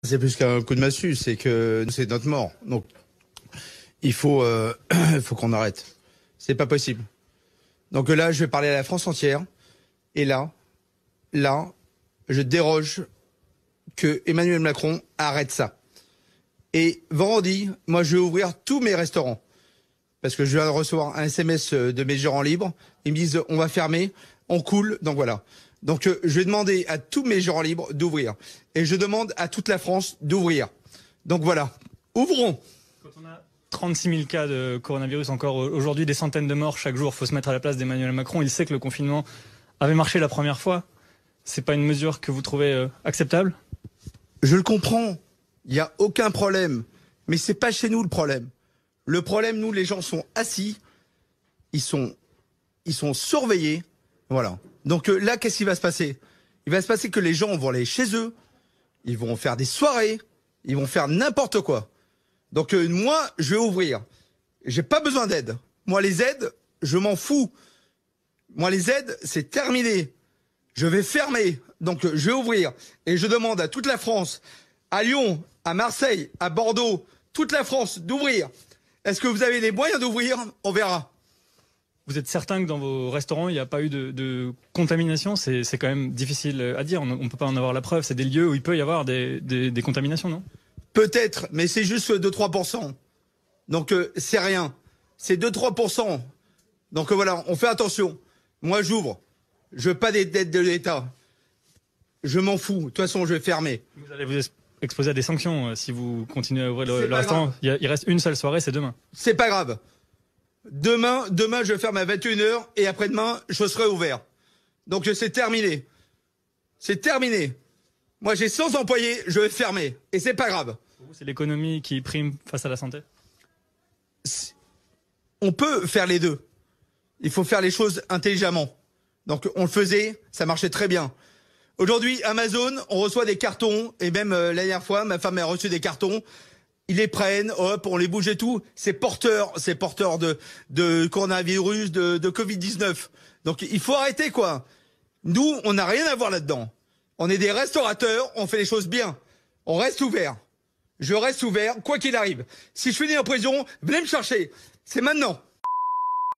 C'est plus qu'un coup de massue, c'est que c'est notre mort. Donc, il faut qu'on arrête. C'est pas possible. Donc là, je vais parler à la France entière. Et là, je déroge que Emmanuel Macron arrête ça. Et vendredi, moi, je vais ouvrir tous mes restaurants. Parce que je viens de recevoir un SMS de mes gérants libres. Ils me disent, on va fermer, on coule, donc voilà. Donc je vais demander à tous mes gérants libres d'ouvrir. Et je demande à toute la France d'ouvrir. Donc voilà, ouvrons. Quand on a 36 000 cas de coronavirus encore aujourd'hui, des centaines de morts chaque jour, il faut se mettre à la place d'Emmanuel Macron. Il sait que le confinement avait marché la première fois. C'est pas une mesure que vous trouvez acceptable? Je le comprends, il n'y a aucun problème. Mais c'est pas chez nous le problème. Le problème, nous, les gens sont assis, ils sont surveillés, voilà. Donc là, qu'est-ce qui va se passer? Il va se passer que les gens vont aller chez eux, ils vont faire des soirées, ils vont faire n'importe quoi. Donc moi, je vais ouvrir. J'ai pas besoin d'aide. Moi, les aides, je m'en fous. Moi, les aides, c'est terminé. Je vais fermer. Donc je vais ouvrir. Et je demande à toute la France, à Lyon, à Marseille, à Bordeaux, toute la France d'ouvrir. Est-ce que vous avez les moyens d'ouvrir? On verra. Vous êtes certain que dans vos restaurants, il n'y a pas eu de contamination? C'est quand même difficile à dire. On ne peut pas en avoir la preuve. C'est des lieux où il peut y avoir des contaminations, non? Peut-être, mais c'est juste 2-3%. Donc c'est rien. C'est 2-3%. Donc voilà, on fait attention. Moi, j'ouvre. Je veux pas d'aide de l'État. Je m'en fous. De toute façon, je vais fermer. Vous allez vous exposer à des sanctions si vous continuez à ouvrir le restaurant. Il reste une seule soirée, c'est demain. C'est pas grave. Demain, je ferme à 21h et après-demain, je serai ouvert. Donc c'est terminé. C'est terminé. Moi, j'ai 100 employés, je vais fermer. Et c'est pas grave. C'est l'économie qui prime face à la santé? On peut faire les deux. Il faut faire les choses intelligemment. Donc on le faisait, ça marchait très bien. Aujourd'hui, Amazon, on reçoit des cartons, et même la dernière fois, ma femme a reçu des cartons. Ils les prennent, hop, on les bouge et tout. C'est porteur de coronavirus, de Covid-19. Donc il faut arrêter, quoi. Nous, on n'a rien à voir là-dedans. On est des restaurateurs, on fait les choses bien. On reste ouvert. Je reste ouvert, quoi qu'il arrive. Si je finis en prison, venez me chercher. C'est maintenant.